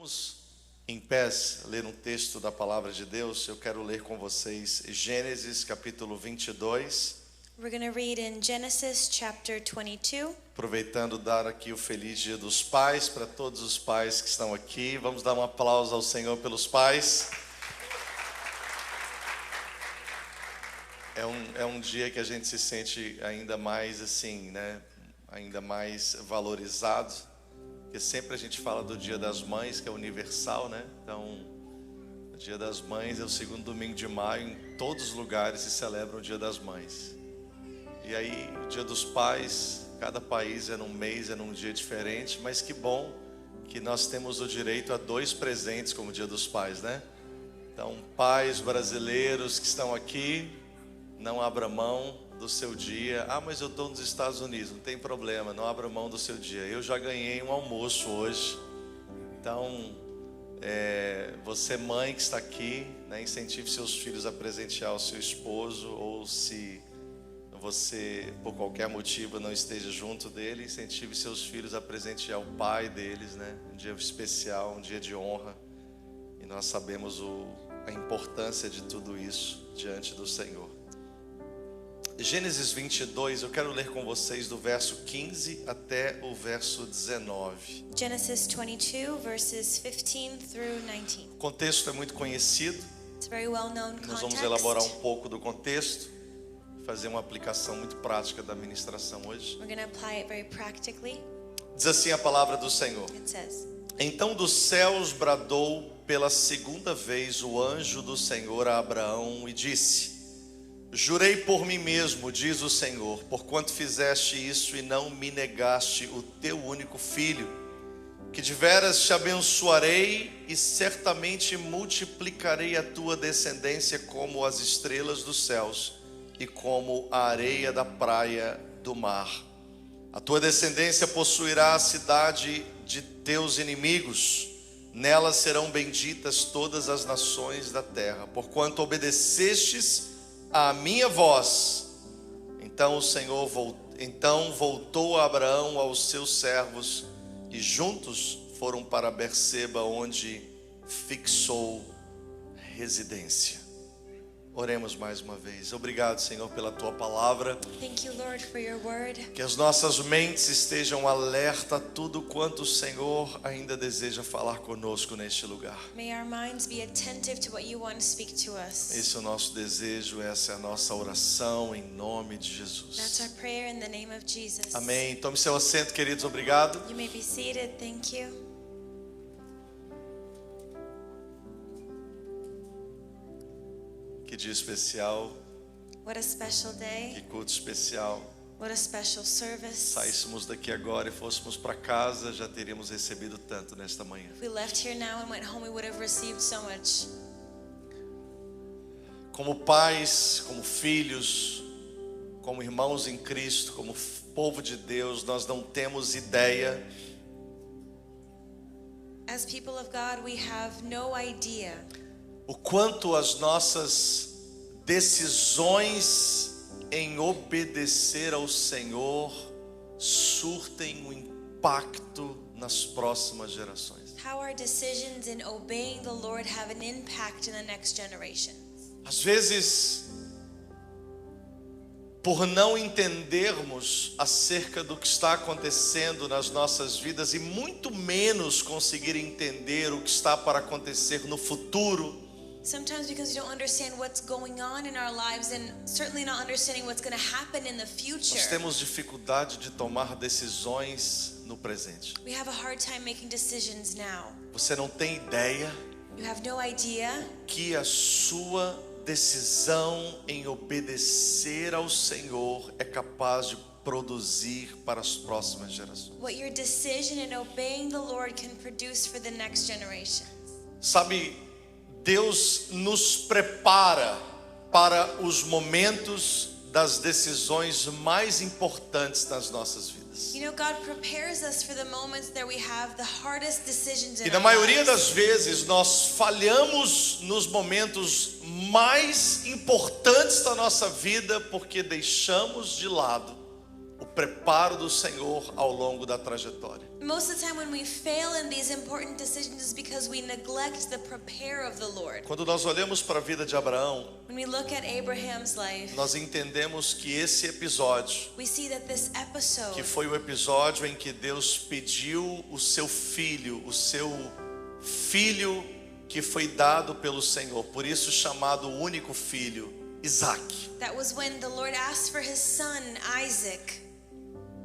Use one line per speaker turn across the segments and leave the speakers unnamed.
Vamos em pés ler um texto da palavra de Deus. Eu quero ler com vocês Gênesis capítulo 22.
We're going to read in Genesis chapter 22.
Aproveitando dar aqui o feliz dia dos pais para todos os pais que estão aqui. Vamos dar um aplauso ao Senhor pelos pais. É um dia que a gente se sente ainda mais assim, né? Ainda mais valorizado. Porque sempre a gente fala do Dia das Mães, que é universal, né? Então, o Dia das Mães é o segundo domingo de maio. Em todos os lugares se celebra o Dia das Mães. E aí, o Dia dos Pais, cada país é num mês, é num dia diferente. Mas que bom que nós temos o direito a 2 presentes como o Dia dos Pais, né? Então, pais brasileiros que estão aqui, não abra mão do seu dia. Ah, mas eu estou nos Estados Unidos. Não tem problema, não abra mão do seu dia. Eu já ganhei um almoço hoje. Então, você mãe que está aqui, né, incentive seus filhos a presentear o seu esposo. Ou se você, por qualquer motivo, não esteja junto dele, incentive seus filhos a presentear o pai deles, né? Um dia especial, um dia de honra. E nós sabemos a importância de tudo isso diante do Senhor. Gênesis 22, eu quero ler com vocês do verso 15 até o verso 19.
Genesis 22 verses 15 through 19.
O contexto é muito conhecido.
It's a very well-known
Nós vamos
context.
elaborar um pouco do contexto, fazer uma aplicação muito prática da ministração hoje.
We're going to apply it very practically.
Diz assim a palavra do Senhor:
It says,
Então dos céus bradou pela segunda vez o anjo do Senhor a Abraão e disse: Jurei por mim mesmo, diz o Senhor, porquanto fizeste isso e não me negaste o teu único filho, que deveras te abençoarei e certamente multiplicarei a tua descendência como as estrelas dos céus e como a areia da praia do mar. A tua descendência possuirá a cidade de teus inimigos, nela serão benditas todas as nações da terra, porquanto obedecestes a minha voz. Então o Senhor voltou Abraão aos seus servos e juntos foram para Berseba, onde fixou residência. Oremos mais uma vez. Obrigado, Senhor, pela tua palavra.
Thank you, Lord, for your word.
Que as nossas mentes estejam alertas a tudo quanto o Senhor ainda deseja falar conosco neste lugar.
May our minds be attentive to what you want to speak to us.
Esse é o nosso desejo, essa é a nossa oração em nome de
That's
Jesus.
our prayer in the name of Jesus.
Amém. Tome seu assento, queridos. Obrigado.
You may be seated. Thank you.
Que dia especial,
What a special
que
day.
culto especial.
What a special service.
Saíssemos daqui agora e fôssemos para casa, já teríamos recebido tanto nesta manhã.
If we left here now and went home, we would have received so much.
Como pais, como filhos, como irmãos em Cristo, como povo de Deus, nós não temos ideia
As people of God, we have no idea
o quanto as nossas decisões em obedecer ao Senhor surtem um impacto nas próximas gerações.
how our decisions in obeying the Lord have an impact in the next generation.
Às vezes, por não entendermos acerca do que está acontecendo nas nossas vidas e muito menos conseguir entender o que está para acontecer no futuro,
Sometimes because we don't understand what's going on in our lives and certainly not understanding what's going to happen in the future.
nós temos dificuldade de tomar decisões no presente.
We have a hard time making decisions now.
Você não tem ideia
You have no idea
que a sua decisão em obedecer ao Senhor é capaz de produzir para as próximas gerações.
what your decision in obeying the Lord can produce for the next generation.
Sabe, Deus nos prepara para os momentos das decisões mais importantes das nossas vidas.
You know, God prepares us for the moments that we have the hardest decisions in
E na
our
maioria
lives.
das vezes nós falhamos nos momentos mais importantes da nossa vida porque deixamos de lado o preparo do Senhor ao longo da trajetória.
Most of the time when we fail in these important decisions is because we neglect the prepare of the Lord.
Quando nós olhamos para a vida de Abraão,
When we look at Abraham's life,
nós entendemos que esse episódio,
we see that this episode,
que foi o episódio em que Deus pediu o seu filho que foi dado pelo Senhor, por isso chamado o único filho, Isaac.
that was when the Lord asked for his son Isaac.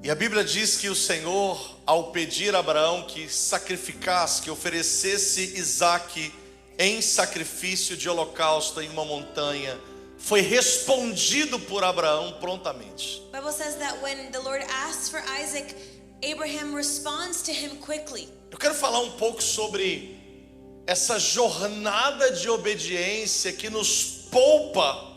E a Bíblia diz que o Senhor, ao pedir a Abraão que sacrificasse, que oferecesse Isaac em sacrifício de holocausto em uma montanha, foi respondido por Abraão prontamente.
The Bible says that when the Lord asks for Isaac, Abraham responds to him quickly.
Eu quero falar um pouco sobre essa jornada de obediência que nos poupa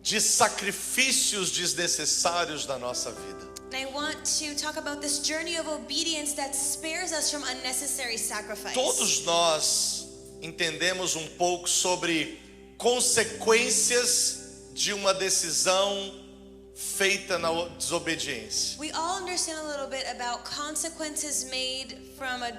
de sacrifícios desnecessários da nossa vida.
And I want to talk about this journey of obedience that spares us from unnecessary sacrifice.
Todos nós entendemos um pouco sobre consequências de uma decisão feita na desobediência.
We all understand a little bit about consequences made from an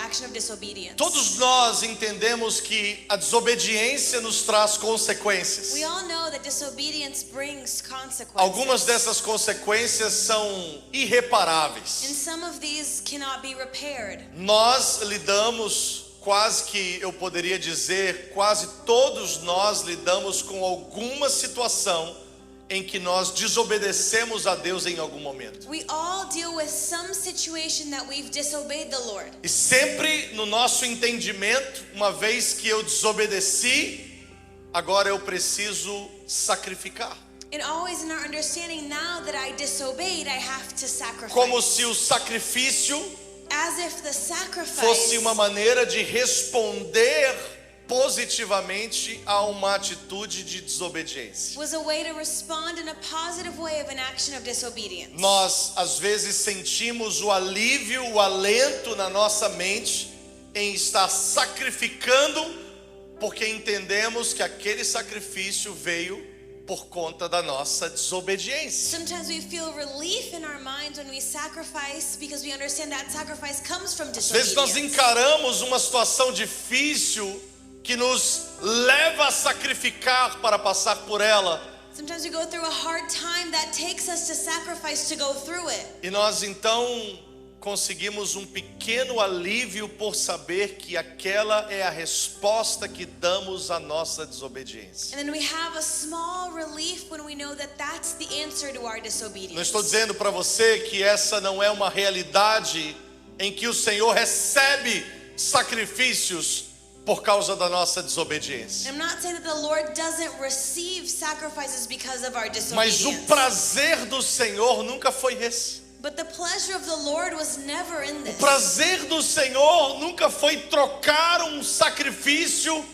action of disobedience.
Todos nós entendemos que a desobediência nos traz consequências.
We all know that disobedience brings consequences.
Algumas dessas consequências são irreparáveis.
And some of these cannot be repaired.
Nós lidamos, quase que eu poderia dizer, quase todos nós lidamos com alguma situação em que nós desobedecemos a Deus em algum momento.
We all deal with some situation that we've disobeyed the Lord.
E sempre no nosso entendimento, uma vez que eu desobedeci, agora eu preciso sacrificar.
And always in our understanding, now that I disobeyed, I have to sacrifice.
Como se o sacrifício
As if the sacrifice
fosse uma maneira de responder positivamente a uma atitude de desobediência.
was a way to respond in a positive way of an action of disobedience.
Nós às vezes sentimos o alívio, o alento na nossa mente em estar sacrificando, porque entendemos que aquele sacrifício veio por conta da nossa desobediência.
Sometimes we feel relief in our minds when we sacrifice because we understand that sacrifice comes from
Às vezes nós
disobedience.
encaramos uma situação difícil que nos leva a sacrificar para passar por ela.
Sometimes we go through a hard time that takes us to sacrifice to go through it.
E nós então conseguimos um pequeno alívio por saber que aquela é a resposta que damos à nossa desobediência.
And then we have a small relief when we know that that's the answer to our
Não
disobedience.
estou dizendo para você que essa não é uma realidade em que o Senhor recebe sacrifícios por causa da nossa desobediência.
I'm not saying that the Lord doesn't receive sacrifices because of our
Mas o
disobedience.
prazer do Senhor nunca foi esse.
But the pleasure of the Lord was never in
O
this.
prazer do Senhor nunca foi trocar um sacrifício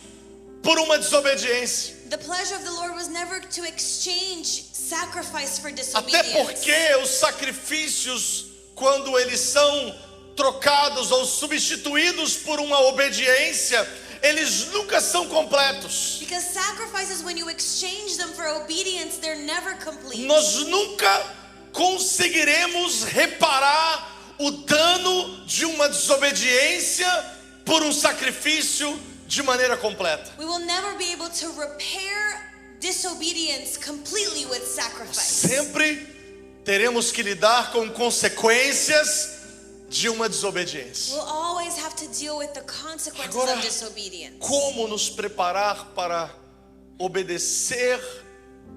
por uma desobediência.
The pleasure of the Lord was never to exchange sacrifice for
Até
disobedience.
porque os sacrifícios, quando eles são trocados ou substituídos por uma obediência, eles nunca são completos.
Because sacrifices, when you exchange them for obedience, they're never complete.
Nós nunca conseguiremos reparar o dano de uma desobediência por um sacrifício de maneira completa.
We will never be able to repair disobedience completely with sacrifice.
Sempre teremos que lidar com consequências de uma desobediência.
We'll always have to deal with the consequences
Agora,
of disobedience.
como nos preparar para obedecer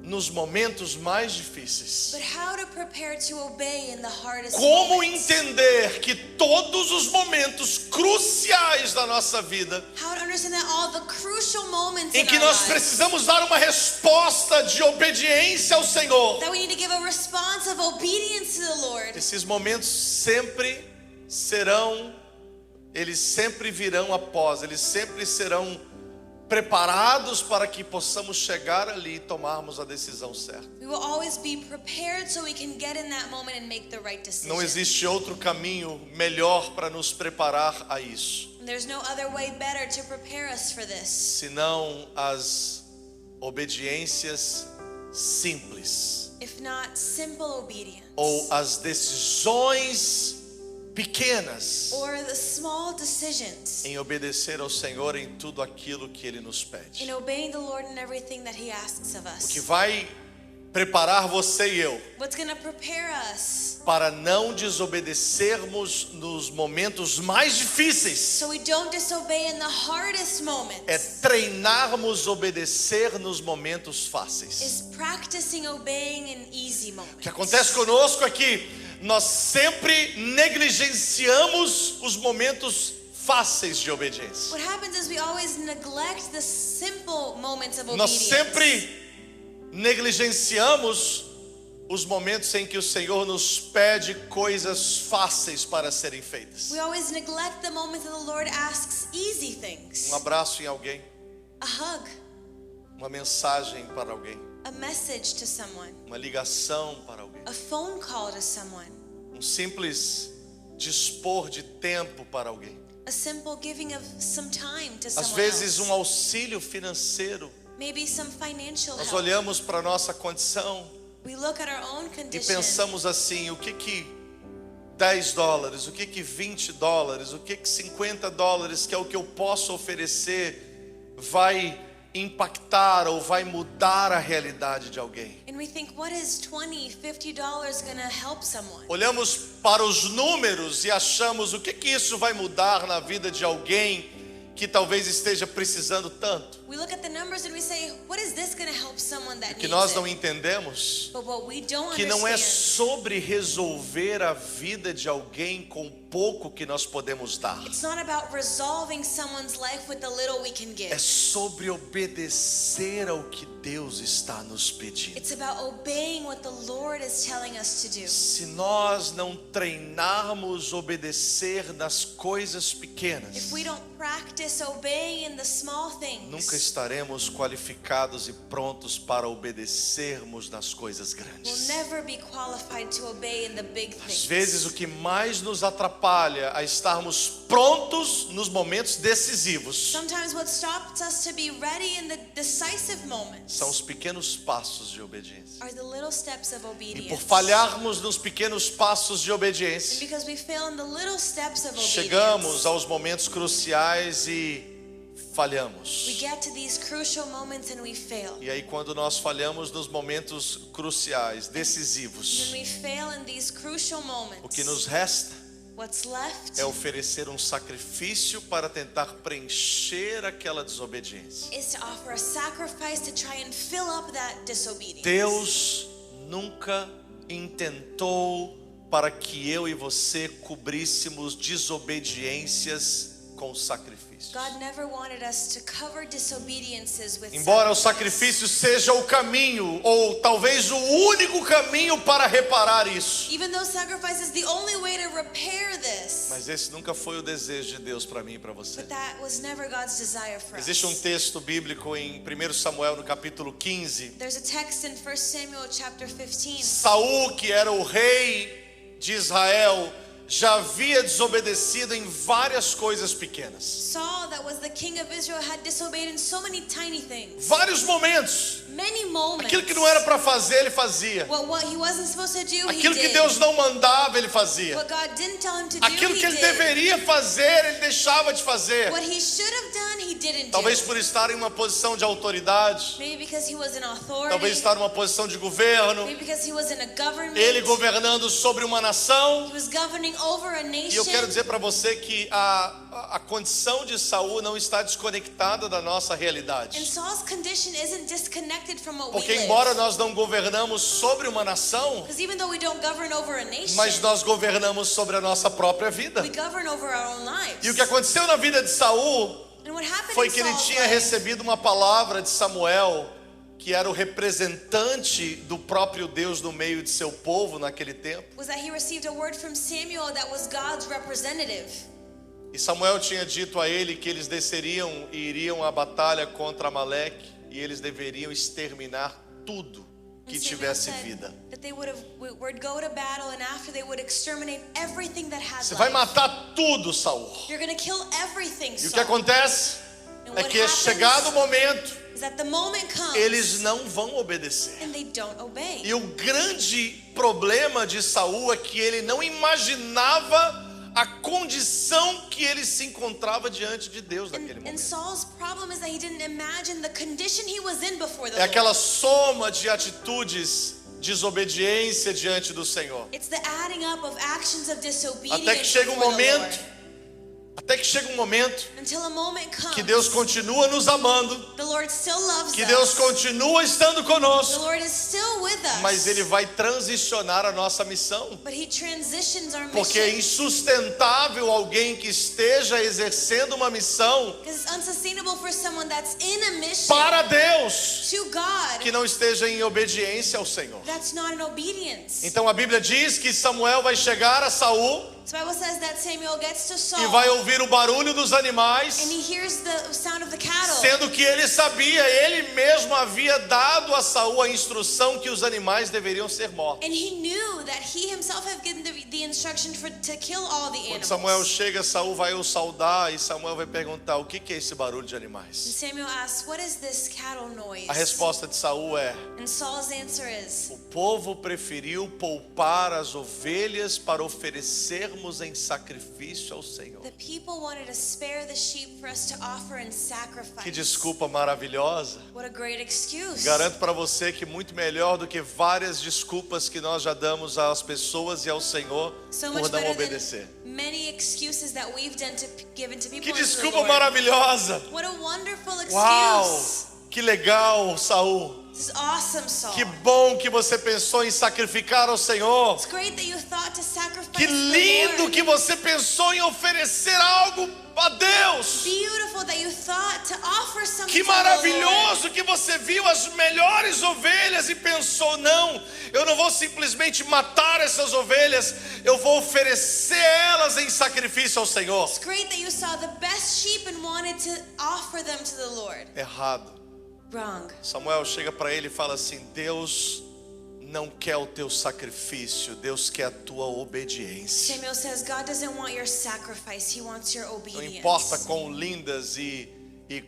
nos momentos mais difíceis?
But how to prepare to obey in the hardest
Como
moments?
entender que todos os momentos cruciais da nossa vida,
How to understand that all the crucial moments
em
in
que
our
nós
lives,
precisamos dar uma resposta de obediência ao Senhor,
that we need to give a response of obedience to the Lord.
esses momentos sempre serão, eles sempre virão após, eles sempre serão preparados para que possamos chegar ali e tomarmos a decisão certa.
We will always be prepared so we can get in that moment and make the right decision.
Não existe outro caminho melhor para nos preparar a isso,
There's no other way better to prepare us for this
senão as obediências simples.
If not, simple obedience.
ou as decisões pequenas
Or the small decisions
em obedecer ao Senhor em tudo aquilo que Ele nos pede.
in obeying the Lord in everything that He asks of
O que
us.
vai preparar você e eu
What's going to prepare us
para não desobedecermos nos momentos mais difíceis
so we don't disobey in the hardest
é
moments
treinarmos obedecer nos momentos fáceis.
is practicing obeying in easy
O
moments.
que acontece conosco é que nós sempre negligenciamos os momentos fáceis de obediência.
What happens is we always neglect the simple moments of
Nós
obedience.
sempre negligenciamos os momentos em que o Senhor nos pede coisas fáceis para serem feitas.
We always neglect the moments that the Lord asks easy things.
Abraço em alguém,
A hug,
uma mensagem para alguém,
a message to someone,
uma ligação para alguém,
a phone call to someone,
simples dispor de tempo para alguém.
a simple giving of some time to
Às
someone
vezes
else.
auxílio financeiro.
Maybe some financial
Nós
help.
olhamos para a nossa condição
We look at our own
e
condition
pensamos assim, o que $10, o que $20, o que $50, que é o que eu posso oferecer, vai impactar ou vai mudar a realidade de alguém.
and we think, what is $20, $50 gonna help someone?
Olhamos para os números e achamos, o que isso vai mudar na vida de alguém que talvez esteja precisando tanto?
We look at the numbers and we say, what is this gonna help someone that
O que
needs
nós não
it?
entendemos
But what we don't
que não é
understand,
sobre resolver a vida de alguém com o pouco que nós podemos dar.
it's not about resolving someone's life with the little we can give.
É sobre obedecer ao que Deus está nos pedindo.
It's about obeying what the Lord is telling us to do.
Se nós não treinarmos obedecer nas coisas pequenas,
If we don't practice obeying in the small things,
nunca estaremos qualificados e prontos para obedecermos nas coisas
we'll
grandes.
never be qualified to obey in the big
Às
things.
vezes o que mais nos atrapalha a estarmos prontos nos momentos decisivos
Sometimes what stops us to be ready in the decisive moments
são os pequenos passos de obediência.
are the little steps of
E
obedience.
por falharmos nos pequenos passos de
And
obediência,
because we fail in the little steps of
chegamos
obedience,
aos momentos cruciais e
we
falhamos.
get to these crucial moments and we fail.
E aí quando nós falhamos nos momentos cruciais, decisivos,
When we fail in these crucial
o que
moments,
nos resta
what's left
é oferecer um sacrifício para tentar preencher aquela desobediência.
is to offer a sacrifice to try and fill up that disobedience.
Deus nunca intentou para que eu e você cobríssemos desobediências com sacrifícios.
God never wanted us to cover disobediences with
Embora o
sacrifice.
sacrifício seja o caminho, ou talvez o único caminho para reparar isso,
Even though sacrifice is the only way to repair this,
mas esse nunca foi o desejo de Deus para mim e para você.
but that was never God's desire for
Existe um
us.
texto bíblico em 1 Samuel no capítulo 15.
There's a text in 1 Samuel chapter 15.
Saul, que era o rei de Israel, já havia desobedecido em várias coisas pequenas.
Saul, that was the king of Israel, had disobeyed in so many tiny things.
Vários momentos.
Many moments.
Aquilo que não era para fazer, ele fazia.
What he wasn't supposed to do,
Aquilo
he
que
did.
Deus não mandava, ele fazia.
What God didn't tell him to do,
Aquilo
he
que ele
did.
deveria fazer, ele deixava de fazer.
What he should have done, he didn't
Talvez
do.
por estar em uma posição de autoridade,
Maybe because he was in authority.
talvez estar em uma posição de governo,
Maybe because he was in a government.
ele governando sobre uma nação.
He was governing over a
E eu
nation.
quero dizer para você que a condição de Saul não está desconectada da nossa
And
realidade.
Saul's condition isn't disconnected from what
Porque
we live.
embora nós não governamos sobre uma nação,
Because even though we don't govern over a nation,
mas nós governamos sobre a nossa própria vida.
we govern over our own lives.
E o que aconteceu na vida de Saul
And what happened
foi
in
que ele
Saul's
tinha
life
recebido uma palavra de Samuel, que era o representante do próprio Deus no meio de seu povo naquele tempo.
was that he received a word from Samuel that was God's representative.
E Samuel tinha dito a ele que eles desceriam e iriam à batalha contra Amaleque, e eles deveriam exterminar tudo que
And Samuel
tivesse
said
vida.
that they would go to battle, and after they would exterminate everything that had
Você vai
life.
matar tudo, Saul.
You're going to kill everything,
E o que
Saul.
acontece
And
é
what
que
happens
chegado o momento
is that the moment comes
eles não vão obedecer.
and they don't obey.
E o grande problema de Saul é que ele não imaginava a condição que ele se encontrava diante de Deus naquele
And
momento.
Saul's problem is that he didn't imagine the condition he was in before the
É aquela
Lord.
soma de atitudes, desobediência diante do Senhor.
It's the adding up of actions of disobedience
Até que chega um
before the Lord.
momento,
Until a moment comes,
que Deus continua nos amando,
the Lord still loves
que Deus
us.
continua estando
The
conosco,
Lord is still with us.
mas Ele vai transicionar a nossa missão.
But he transitions our
Porque é
mission.
insustentável alguém que esteja exercendo uma missão
Because it's unsustainable for someone that's in a mission
para Deus
to God
que não esteja em obediência ao Senhor.
that's not in obedience.
Então a Bíblia diz que Samuel vai chegar a Saul
So the Bible says that Samuel gets to
e
Saul
vai ouvir o barulho dos animais,
and he hears the sound of the cattle.
sendo que ele sabia, ele mesmo havia dado a Saul a instrução que os animais deveriam ser mortos.
And he knew that he himself had given the instruction to kill all the
Quando
animals.
Samuel chega, Saul vai o saudar e Samuel vai perguntar: o que é esse barulho de
And
animais?
Samuel asks, "What is this cattle noise?"
A resposta de Saul é:
And Saul's answer is,
o povo preferiu poupar as ovelhas para oferecermos em sacrifício ao Senhor.
"The people wanted to spare the sheep for us to offer in sacrifice."
Que desculpa maravilhosa.
What a great excuse.
Garanto para você que muito melhor do que várias desculpas que nós já damos às pessoas e ao Senhor
So
por
much
não
better
obedecer.
than many excuses that we've done to given to people.
Que
and to the
desculpa
Lord.
maravilhosa.
What a wonderful excuse.
Uau! Que legal, Saul.
This is awesome, Saul.
Que bom que você pensou em sacrificar ao Senhor.
It's great that you thought to sacrifice
Que
to the
lindo
Lord.
que você pensou em oferecer algo a Deus.
Beautiful that you thought to offer something
Que
to the Lord.
maravilhoso que você viu as melhores ovelhas e pensou: não, eu não vou simplesmente matar essas ovelhas, eu vou oferecer elas em sacrifício ao Senhor.
It's great that you saw the best sheep and wanted to offer them to the Lord.
Errado.
Wrong.
Samuel chega para ele e fala assim: Deus não quer o teu sacrifício, Deus quer a tua obediência.
Samuel says God doesn't want your sacrifice, he wants your
Não
obedience.
importa quão lindas e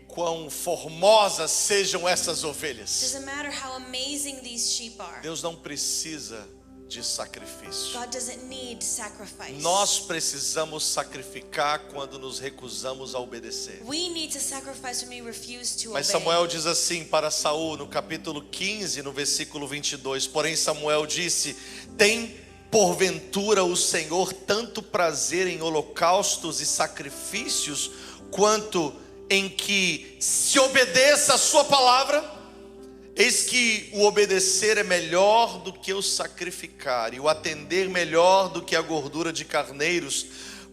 quão formosas sejam essas ovelhas,
Doesn't matter how amazing these sheep are.
Deus não precisa de sacrifício.
God doesn't need sacrifice.
Nós precisamos sacrificar quando nos recusamos a obedecer.
We need to sacrifice when we refuse to
Mas
obey.
Samuel diz assim para Saul no capítulo 15, no versículo 22: porém Samuel disse: tem porventura o Senhor tanto prazer em holocaustos e sacrifícios, quanto em que se obedeça a sua palavra? Eis que o obedecer é melhor do que o sacrificar, e o atender melhor do que a gordura de carneiros,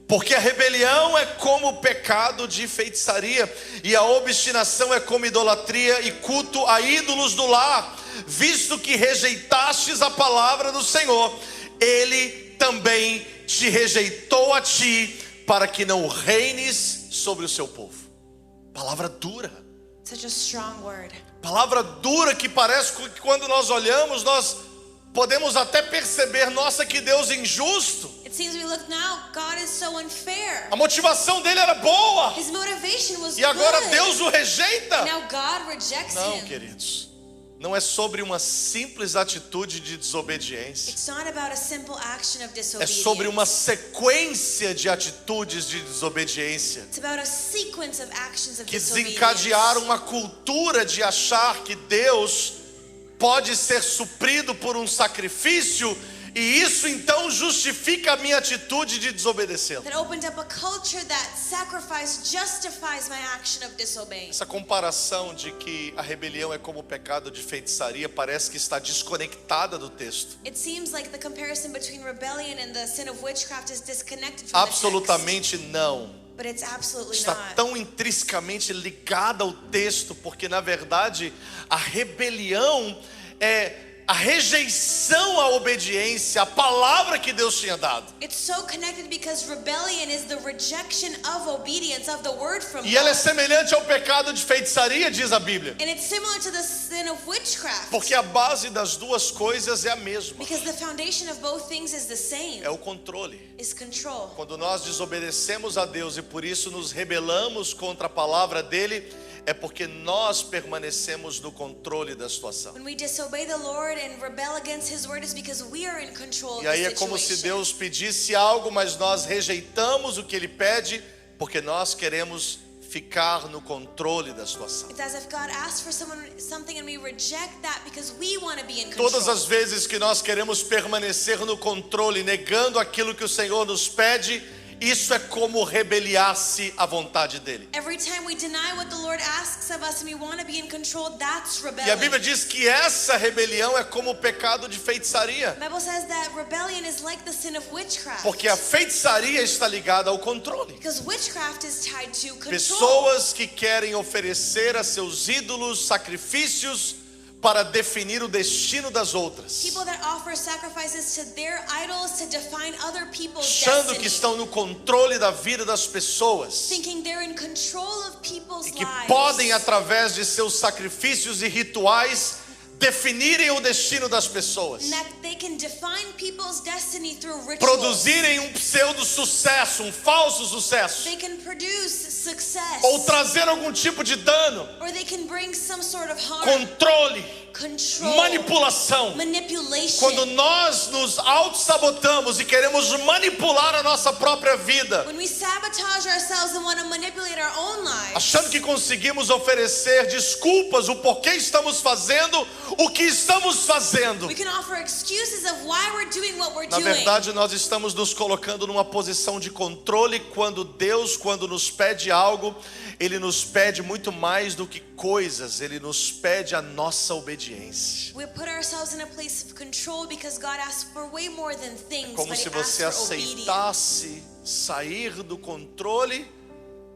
porque a rebelião é como o pecado de feitiçaria, e a obstinação é como idolatria e culto a ídolos do lar. Visto que rejeitastes a palavra do Senhor, Ele também te rejeitou a ti, para que não reines sobre o seu povo. Palavra dura.
Such a strong word.
Palavra dura que parece que quando nós olhamos, nós podemos até perceber: nossa, que Deus injusto.
It seems we look now, God is so unfair.
A motivação dele era boa,
His motivation was
e agora
good.
Deus o rejeita.
Now God rejects
Não,
him.
queridos, não é sobre uma simples atitude de desobediência.
It's not about a simple action of
É
disobedience.
sobre uma sequência de atitudes de desobediência
It's about a sequence of actions of
que
disobedience.
desencadearam uma cultura de achar que Deus pode ser suprido por um sacrifício, e isso então justifica a minha atitude de desobedecê-lo.
That opened up a culture that sacrifice justifies my action of disobeying.
Essa comparação de que a rebelião é como o pecado de feitiçaria parece que está desconectada do texto.
It seems like the comparison between rebellion and the sin of witchcraft is disconnected from
Absolutamente não.
the text. But it's absolutely
Está
not.
tão intrinsecamente ligada ao texto, porque na verdade a rebelião é a rejeição à obediência, à palavra que Deus tinha dado.
It's so connected because rebellion is the rejection of obedience of the word from
E ela é
God.
semelhante ao pecado de feitiçaria, diz a Bíblia.
And it's similar to the sin of witchcraft.
Porque a base das duas coisas é a mesma.
Because the foundation of both things is the same.
É o controle.
Is control.
Quando nós desobedecemos a Deus e por isso nos rebelamos contra a palavra dele, é porque nós permanecemos no controle da situação.
When we disobey the Lord and rebel against His word, is because we are in control of
E aí
the
é como se
situation.
Deus pedisse algo, mas nós rejeitamos o que Ele pede, porque nós queremos ficar no controle da situação.
It's as if God asked for something and we reject that because we want to be in control.
Todas as vezes que nós queremos permanecer no controle, negando aquilo que o Senhor nos pede, isso é como rebeliar-se à vontade dele.
Every time we deny what the Lord asks of us and we want to be in control, that's
E a
rebellion.
Bíblia diz que essa rebelião é como o pecado de feitiçaria,
The Bible says that rebellion is like the sin of witchcraft.
porque a feitiçaria está ligada ao controle.
Because witchcraft is tied to control.
Pessoas que querem oferecer a seus ídolos sacrifícios para definir o destino das outras,
People that offer sacrifices to their idols to define other people's
achando que
destiny.
estão no controle da vida das pessoas
Thinking they're in control of people's
e que
lives.
podem, através de seus sacrifícios e rituais, definirem o destino das pessoas,
And that they can define people's destiny through rituals.
produzirem um pseudo sucesso, um falso sucesso,
They can produce success.
ou trazer algum tipo de dano,
Or they can bring some sort of harm.
controle,
Control.
manipulação.
Manipulation.
Quando nós nos auto-sabotamos e queremos manipular a nossa própria vida,
When we sabotage ourselves and want to manipulate our own lives.
achando que conseguimos oferecer desculpas o porquê estamos fazendo o que estamos fazendo,
We can offer excuses of why we're doing what we're
na
doing.
verdade nós estamos nos colocando numa posição de controle, quando Deus, quando nos pede algo, Ele nos pede muito mais do que coisas, Ele nos pede a nossa obediência.
We put ourselves in a place of control because God asks for way more than things,
Como
but
se
He asks
você
for obedience.
aceitasse sair do controle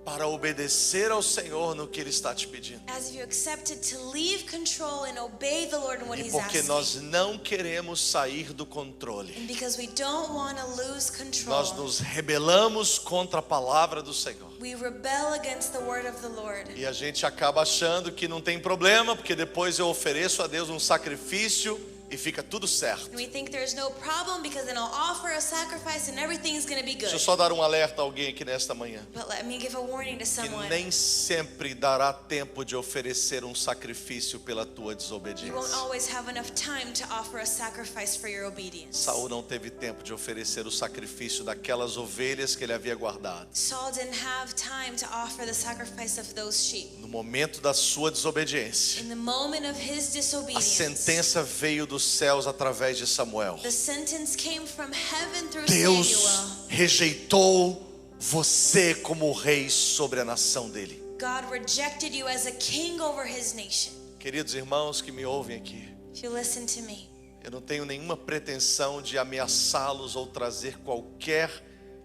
para obedecer ao Senhor no que Ele está te pedindo.
As if you accepted to leave control and obey the Lord in what
E
He's
porque
asking.
nós não queremos sair do controle,
And because we don't want to lose control.
nós nos rebelamos contra a palavra do Senhor.
We rebel against the word of the Lord.
E a gente acaba achando que não tem problema, porque depois eu ofereço a Deus um sacrifício e fica tudo certo.
And we think there's no problem because then I'll offer a sacrifice and everything's going to be good.
Deixa eu só dar um alerta a alguém aqui nesta manhã,
But let me give a warning to
que
someone.
nem sempre dará tempo de oferecer um sacrifício pela tua
You won't
desobediência.
always have enough time to offer a sacrifice for your obedience.
Saul não teve tempo de oferecer o sacrifício daquelas ovelhas que ele havia guardado.
Saul didn't have time to offer the sacrifice of those sheep.
No momento da sua desobediência,
In the moment of his
a
disobedience,
sentença veio dos céus através de Samuel.
the sentence came from heaven through
Deus
Samuel.
rejeitou você como rei sobre a nação dele.
God rejected you as a king over his nation.
Queridos irmãos que me ouvem aqui,
If you listen to me,
eu não tenho nenhuma pretensão de ameaçá-los ou trazer qualquer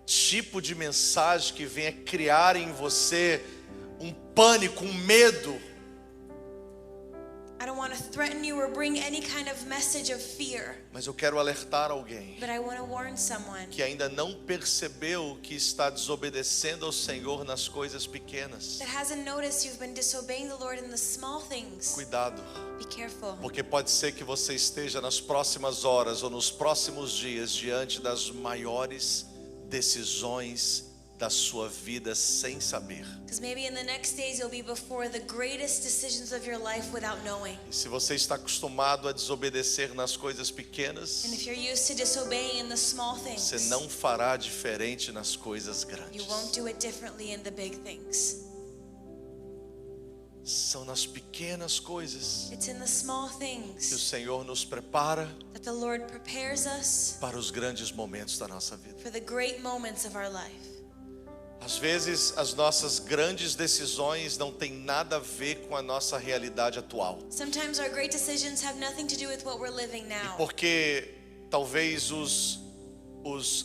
tipo de mensagem que venha criar em você um pânico, um medo.
I don't want to threaten you or bring any kind of message of fear,
Mas eu quero alertar alguém
but I want to warn someone
que ainda não percebeu que está desobedecendo ao Senhor nas coisas pequenas.
that hasn't noticed you've been disobeying the Lord in the small things.
Cuidado,
Be careful.
porque pode ser que você esteja nas próximas horas ou nos próximos dias diante das maiores decisões da sua vida sem saber.
Because maybe in the next days you'll be before the greatest decisions of your life without knowing.
E se você está acostumado a desobedecer nas coisas pequenas,
And if you're used to disobeying in the small
você
things,
não fará diferente nas coisas
you
grandes.
won't do it differently in the big things.
São nas pequenas coisas
It's in the small
que o
things
Senhor nos prepara
that the Lord prepares us
para os grandes momentos da nossa vida.
for the great moments of our life.
Às vezes as nossas grandes decisões não têm nada a ver com a nossa realidade atual.
Sometimes our great decisions have nothing to do with what we're living now.
Porque talvez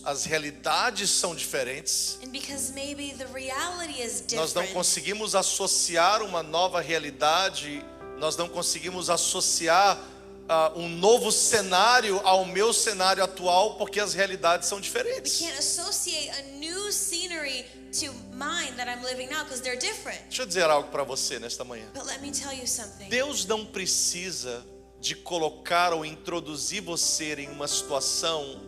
as realidades são diferentes.
And because maybe the reality is
Nós não
different.
conseguimos associar uma nova realidade, nós não conseguimos associar um novo cenário ao meu cenário atual, porque as realidades são
We
diferentes.
can't associate a new scenery to mine that I'm living now because they're different.
Deixa eu dizer algo para você nesta manhã.
But let me tell you something.
Deus não precisa de colocar ou introduzir você em uma situação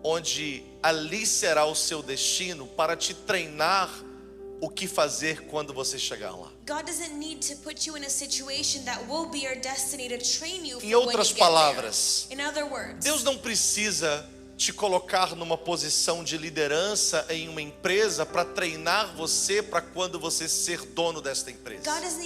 onde ali será o seu destino para te treinar o que fazer quando você chegar lá.
God doesn't need to put you in a situation that will be your destiny to train you for
Em
when
outras
you get
palavras,
there. In other words,
Deus não precisa te colocar numa posição de liderança em uma empresa para treinar você para quando você ser dono desta empresa.
God doesn't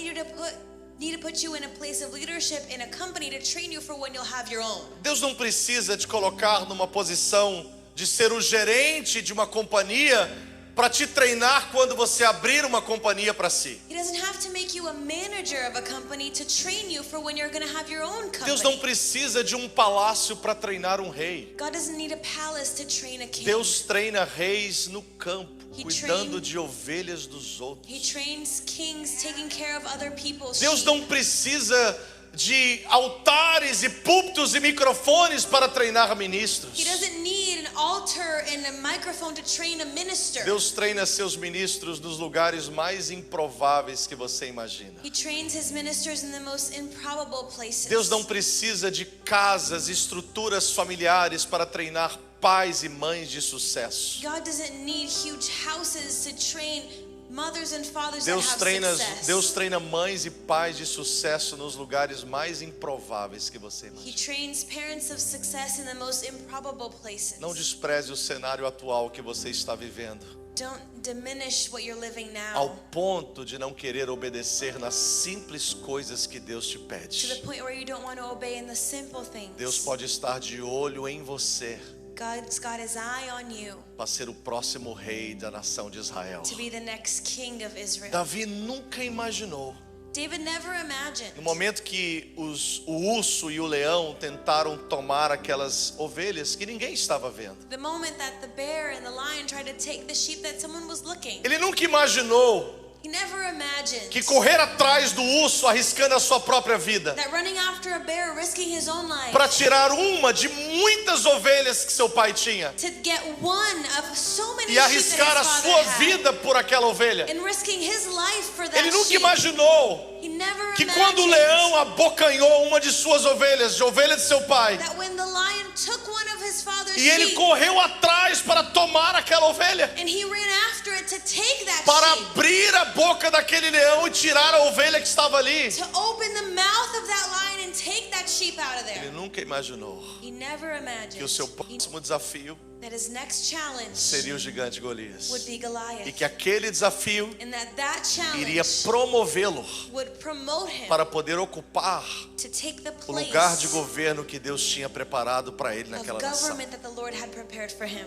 need to put you in a place of leadership in a company to train you for when you'll have your own.
Deus não precisa te colocar numa posição de ser o gerente de uma companhia para te treinar quando você abrir uma companhia para si.
He doesn't have to make you a manager of a company to train you for when you're going to have your own company.
Deus não precisa de um palácio para treinar um rei.
God doesn't need a palace to train a king.
Deus treina reis no campo,
He
cuidando de ovelhas dos
He
outros.
trains kings taking care of other people's
Deus
sheep.
não precisa de altares e púlpitos e microfones para treinar ministros.
He doesn't need an altar and a microphone to train a minister.
Deus treina seus ministros nos lugares mais improváveis que você imagina.
He trains his ministers in the most improbable places.
Deus não precisa de casas, estruturas familiares para treinar pais e mães de sucesso.
God doesn't need huge houses to train mothers and fathers that have success.
Deus treina mães e pais de sucesso nos lugares mais improváveis que você
He
imagina.
trains parents of success in the most improbable places.
Não despreze o cenário atual que você está vivendo,
Don't diminish what you're living
ao
now
ponto de não querer obedecer nas simples coisas que Deus te
to the
pede.
point where you don't want to obey in the simple things.
Deus pode estar de olho em você
God's got his eye on you
para ser o próximo rei da nação de Israel.
to be the next king of Israel.
Davi nunca imaginou,
David never imagined
no momento que o urso e o leão tentaram tomar aquelas ovelhas que ninguém estava vendo.
the moment that the bear and the lion tried to take the sheep that someone was looking.
Ele nunca imaginou
He never imagined
que correr atrás do urso arriscando a sua própria vida
that running after a bear, risking his own life
para tirar uma de muitas ovelhas que seu pai tinha
to get one of so many
e
sheep
arriscar
that
a
his father
sua
had,
vida por aquela ovelha.
and risking his life for that
Ele nunca
sheep.
imaginou
He never
que
imagined
quando o leão abocanhou uma de suas ovelhas, de ovelha de seu pai,
that when the lion took one of his father's
e ele
sheep
correu atrás para tomar aquela ovelha,
and he ran after it to take that
para
sheep,
abrir a boca daquele leão e tirar a ovelha que estava ali.
to open the mouth of that lion and take that sheep out of
Ele
there.
nunca imaginou
He never imagined
que o seu próximo desafio
that his next challenge
seria o gigante Golias,
would be
e
Goliath,
que aquele desafio
and that
iria
challenge
promovê-lo
would promote him
para poder ocupar
to take the
o lugar de
place
governo que Deus tinha preparado para ele
of
naquela nação.
government that the Lord had prepared for him.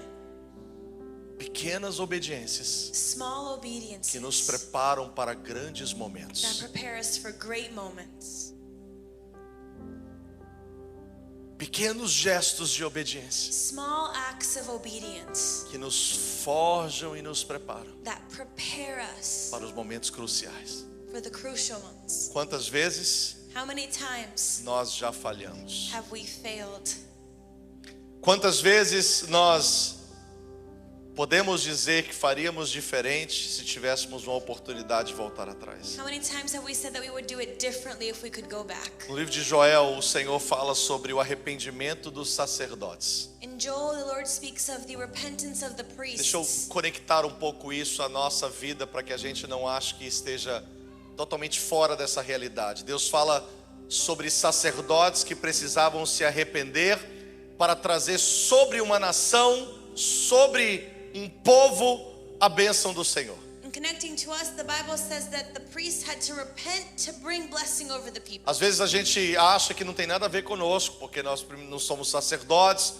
Pequenas obediências
Small
que
obediences
nos preparam para grandes
that
momentos.
prepare us for great moments.
Pequenos gestos de obediência
Small acts of obedience
que nos forjam e nos preparam
that prepare us
para os momentos cruciais.
for the crucial ones.
Quantas vezes
How many times
nós já falhamos?
have we failed?
Quantas vezes nós podemos dizer que faríamos diferente se tivéssemos uma oportunidade de voltar atrás?
How many times have we said that we would do it differently if we could go back?
No livro de Joel, o Senhor fala sobre o arrependimento dos sacerdotes.
In Joel, the Lord speaks of the repentance of the
Deixa eu
priests.
conectar um pouco isso à nossa vida para que a gente não ache que esteja totalmente fora dessa realidade. Deus fala sobre sacerdotes que precisavam se arrepender para trazer sobre uma nação, sobre um povo, a bênção do Senhor.
In connecting to us, the Bible says that the priests had to repent to bring blessing over the people.
Às vezes a gente acha que não tem nada a ver conosco, porque nós não somos sacerdotes,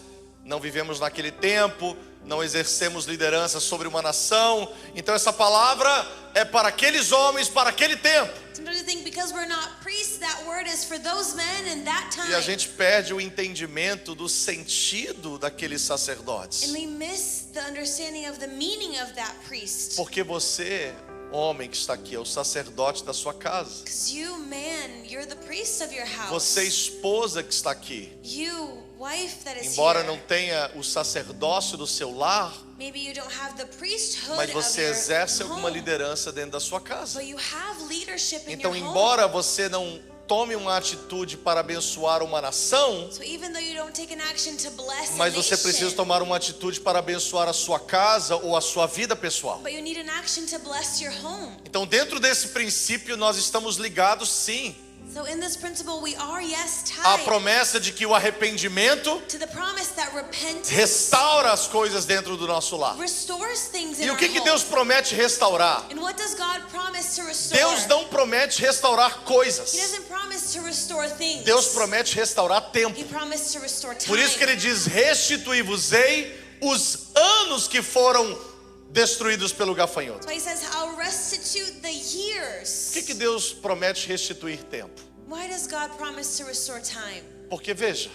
não vivemos naquele tempo, não exercemos liderança sobre uma nação. Então essa palavra é para aqueles homens, para aquele tempo.
Sometimes you think because we're not priests, that word is for those men in that
E a
time.
gente perde o entendimento do sentido daqueles sacerdotes.
And we miss the understanding of the meaning of that priest.
Porque você, homem que está aqui, é o sacerdote da sua casa.
Because you, man, you're the priest of your house.
Você, esposa que está aqui,
You, wife that is
embora
here.
não tenha o sacerdócio do seu lar,
Maybe you don't have the priesthood
mas
of
você
your
exerce alguma
home,
liderança dentro da sua casa.
but you have leadership in
Então,
your home.
embora você não tome uma atitude para abençoar uma nação,
So even though you don't take an action to bless a
mas você precisa
nation,
tomar uma atitude para abençoar a sua casa ou a sua vida pessoal.
but you need an action to bless your home.
Então, dentro desse princípio, nós estamos ligados, sim,
So in this principle, we are, yes,
à
tied
promessa de que o arrependimento
to the promise that repentance
restaura as coisas dentro do nosso lar.
restores things in
E o
our
que
home.
Deus promete restaurar?
And what does God promise to restore?
Deus não promete restaurar
He
coisas.
doesn't promise to restore things.
Deus promete restaurar tempo.
He promised to restore time.
Por isso que ele diz: restituí-vos-ei os anos que foram destruídos pelo gafanhoto.
So he says, I'll restitute the years.
Por que Deus promete restituir tempo?
Why does God promise to restore time?
Porque veja,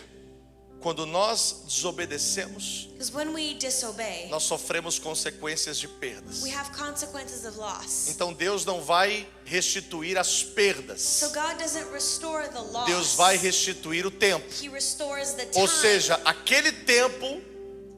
quando nós desobedecemos,
Because when we disobey,
nós sofremos consequências de perdas.
we have consequences of loss.
Então Deus não vai restituir as perdas.
So God doesn't restore the loss.
Deus vai restituir o tempo.
He restores the time.
Ou seja, aquele tempo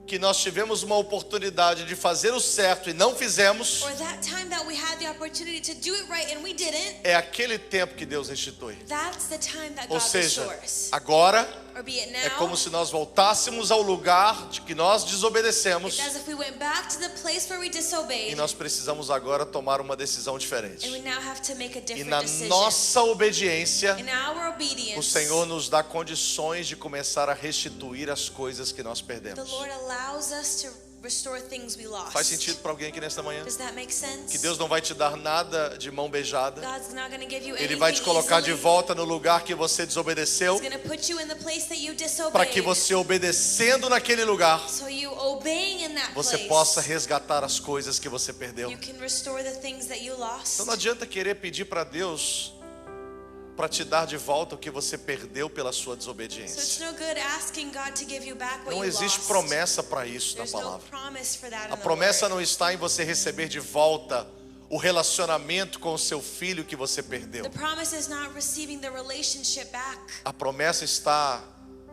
que nós tivemos uma oportunidade de fazer o certo e não fizemos,
Or that time that we had the opportunity to do it right and we didn't.
é aquele tempo que Deus restitui.
That's the time that
Ou
God
seja,
restores.
agora
Or be it now.
é como se nós voltássemos ao lugar de que nós desobedecemos
It's as if we went back to the place where we disobeyed.
e nós precisamos agora tomar uma decisão
And we
diferente.
now have to make a
E
different
na
decision.
nossa obediência,
In our obedience,
o Senhor nos dá condições de começar a restituir as coisas que nós
the
perdemos.
Lord allows us to restore things we lost.
Faz sentido para alguém aqui nesta manhã?
Does that make sense?
Que Deus não vai te dar nada de mão beijada.
God's not going to give you
Ele
anything
vai te colocar de
easily.
volta no lugar que você desobedeceu,
He's going to put you in the place that you disobeyed.
para que você, obedecendo naquele lugar,
So you obeying in that
você
place,
possa resgatar as coisas que você perdeu.
you can restore the things that you lost.
Então não adianta querer pedir para Deus para te dar de volta o que você perdeu pela sua
So it's
desobediência.
no good asking God to give you back what
Não
you
existe
lost.
promessa para isso na
There's no
palavra.
promise for that
A
in the
promessa
Word.
não está em você receber de volta o relacionamento com o seu filho que você perdeu.
The promise is not receiving the relationship back.
A promessa está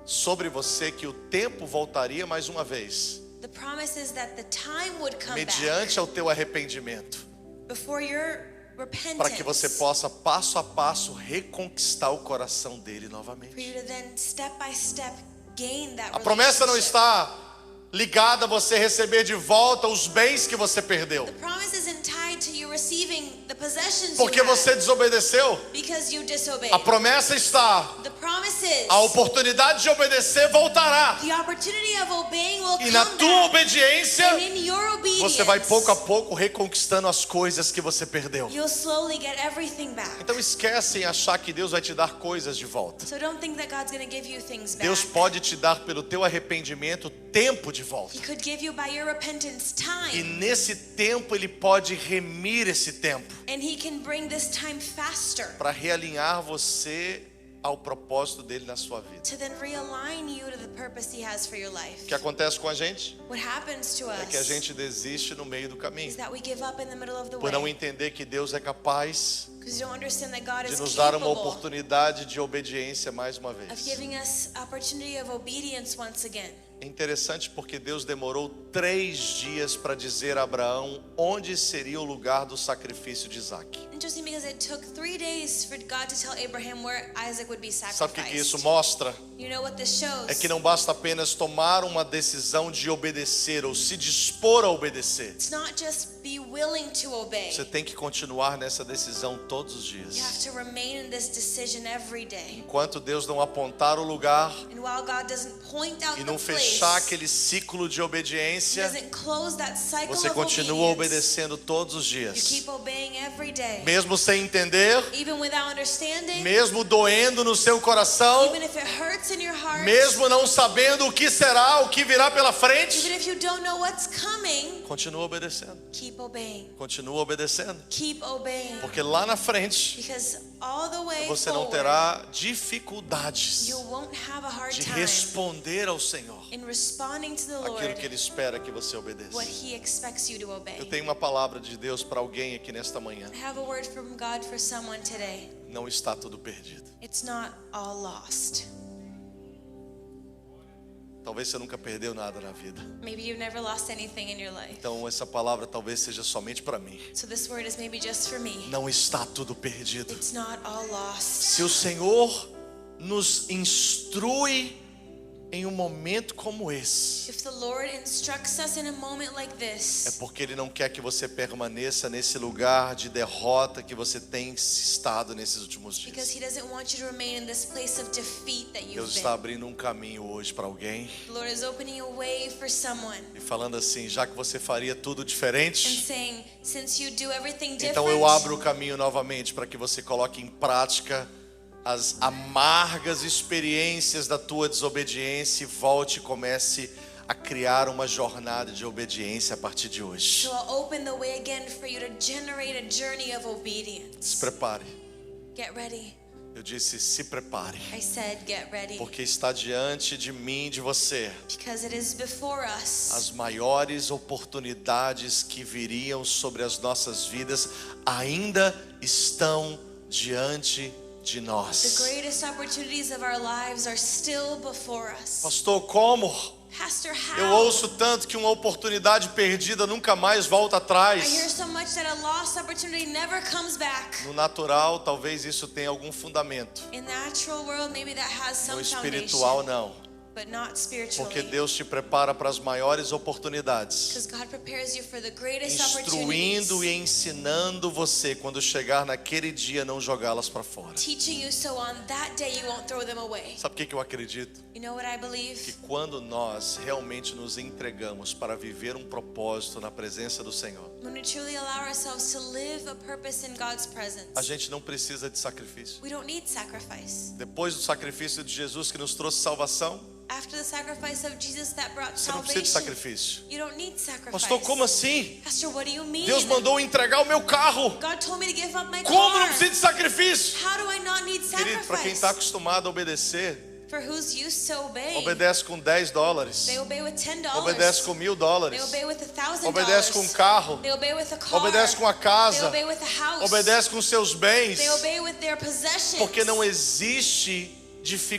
sobre você que o tempo voltaria mais uma vez,
The promise is that the time would come
mediante ao teu arrependimento,
back before your repentance,
para que você possa passo a passo reconquistar o coração dele
for
novamente.
you to then step by step gain that
A promessa não
relationship.
está ligada a você receber de volta os bens que você perdeu,
The promise isn't tied to you receiving the possessions
porque
you had
você desobedeceu.
because you disobeyed.
A promessa está:
The promise is
a oportunidade de obedecer voltará,
the opportunity of obeying will
e na
come
tua
back.
obediência
And in your obedience,
você vai pouco a pouco reconquistando as coisas que você perdeu.
you'll slowly get everything back.
Então esquece em achar que Deus vai te dar coisas de volta.
So don't think that God's going to give you things back.
Deus pode te dar pelo teu arrependimento tempo de volta.
He could give you by your repentance
E
time.
nesse tempo Ele pode remir esse tempo
And he can bring this time faster
para realinhar você ao propósito dele na sua vida.
to then realign you to the purpose he has for your life.
O que acontece com a gente
What happens to us
é que a gente desiste no meio do caminho,
is that we give up in the middle of the
por não
way
entender que Deus é capaz
because you don't understand that God
de
is
nos dar uma
capable
oportunidade de obediência mais uma
of
vez.
giving us opportunity of obedience once again.
É interessante porque Deus demorou 3 dias para dizer a Abraão onde seria o lugar do sacrifício de Isaac.
Interesting because it took 3 days for God to tell Abraham where Isaac would be
Sabe o que isso
sacrificed.
mostra?
You know what this shows?
É que não basta apenas tomar uma decisão de obedecer ou se dispor a obedecer.
It's not just be willing to obey.
Você tem que continuar nessa decisão todos os
You have
dias.
to remain in this decision every day.
Enquanto Deus não apontar o lugar
And while God doesn't point out
e
the
não
place,
fechar aquele ciclo de
He
obediência,
doesn't close that cycle
você
of
continua
obedience.
obedecendo todos os
You
dias.
keep obeying every day.
Mesmo sem entender,
Even without understanding,
mesmo doendo no seu coração,
even if it hurts in your heart,
mesmo não sabendo o que será, o que virá pela frente,
even if you don't know what's coming,
continua obedecendo.
keep obeying.
Continua obedecendo.
Keep obeying.
Porque lá na frente
Because all the way
você não
forward,
terá dificuldades
you won't have a hard
de
time
responder ao Senhor
in responding to the
aquilo
Lord
que Ele espera que você
what
obedeça.
He expects you to obey.
Eu tenho uma palavra de Deus para alguém aqui nesta manhã.
I have a word from God for someone today.
Não está tudo perdido.
It's not all lost.
Talvez você nunca perdeu nada na vida.
Maybe you've never lost anything in your life.
Então essa palavra talvez seja somente para mim.
So this word is maybe just for me.
Não está tudo perdido.
It's not all lost.
Se o Senhor nos instrui em um momento como esse,
If the Lord instructs us in a moment like
é
this,
porque Ele não quer que você permaneça nesse lugar de derrota que você tem estado nesses últimos
because
dias.
He doesn't want you to remain in this place of defeat that you've
Deus está
been.
abrindo um caminho hoje para alguém
The Lord is opening a way for someone
e falando assim, já que você faria tudo
and
diferente,
saying, since you do everything
então eu
different,
abro o caminho novamente para que você coloque em prática as amargas experiências da tua desobediência e volte e comece a criar uma jornada de obediência a partir de hoje.
so I'll open the way again for you to generate a journey of
Se
obedience.
prepare.
Get ready.
Eu disse, se prepare,
I said, get ready.
porque está diante de mim e de você
Because it is before us.
as maiores oportunidades que viriam sobre as nossas vidas ainda estão diante de
The
nós.
greatest opportunities of our lives are still before us.
Pastor, como?
Pastor,
Eu
how?
ouço tanto que uma oportunidade perdida nunca mais volta
I hear
atrás.
so much that a lost opportunity never comes back.
No natural, talvez isso tenha algum fundamento.
In the natural world, maybe that has
No
some
espiritual,
foundation,
não.
but not
Porque
spiritually.
Deus te prepara para as maiores oportunidades,
Because God prepares you for the greatest opportunities.
instruindo e ensinando você quando chegar naquele dia não jogá-las para fora.
Teaching you so on that day you won't throw them away.
Sabe o que eu acredito?
You know what I
Que
believe?
quando nós realmente nos entregamos para viver um propósito na presença do Senhor,
When we truly allow ourselves to live a purpose in God's
a
presence,
gente não precisa de sacrifício.
we don't need sacrifice.
Depois do sacrifício de Jesus que nos trouxe salvação,
After the sacrifice of Jesus that brought
você não precisa de
salvation,
sacrifício.
you don't need sacrifice.
Pastor, como assim?
Pastor, what do you mean?
Deus mandou eu entregar o meu carro.
God told me to give up my
Como não
car.
precisa de sacrifício?
How do I not need
Querido, para quem
sacrifice?
está acostumado a obedecer,
For who's used to obey,
obedece com $10,
they obey with $10.
obedece com
They
$1.000,
obey with $1,000.
obedece com um carro,
They obey with a car.
obedece com a
They
casa,
obey with a house.
obedece com seus bens,
They obey with their possessions.
porque não existe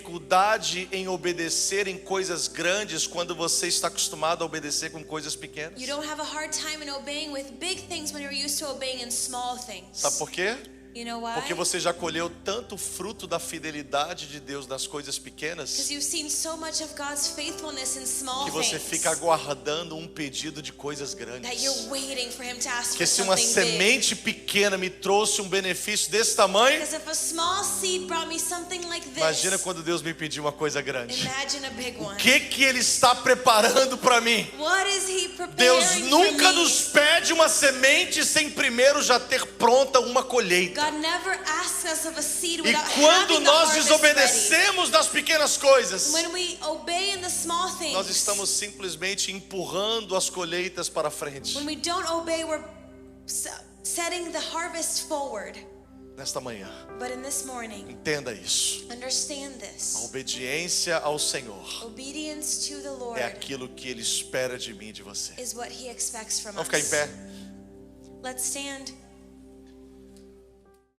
dificuldade em obedecer em coisas grandes quando você está acostumado a obedecer com coisas pequenas.
You don't have a hard time in obeying with big things when you're used to obeying in small things.
Sabe por quê?
You know why?
Porque você já colheu tanto fruto da fidelidade de Deus nas coisas pequenas
Because you've seen so much of God's faithfulness in small
que você
things
fica aguardando um pedido de coisas
that
grandes.
you're waiting for Him to ask
Porque
for
se uma
something big.
semente pequena me trouxe um benefício desse tamanho,
Because if a small seed brought me something like this,
imagina quando Deus me pedir uma coisa grande.
imagine a big one.
O que Ele está preparando para mim?
What is He preparing
Deus
for
nunca
me?
nos pede uma semente sem primeiro já ter pronta uma colheita.
God never asks us of a seed
E
without
quando
having the
nós
harvest
desobedecemos nas pequenas coisas,
ready. When we obey in the small things,
nós estamos simplesmente empurrando as colheitas para frente.
when we don't obey, we're setting the harvest forward.
Nesta manhã,
But in this morning,
entenda isso.
understand
A
this.
obediência ao Senhor
Obedience to the Lord
é aquilo que Ele espera de mim e de você.
is what He expects from
Vamos
us.
ficar em pé?
Let's stand.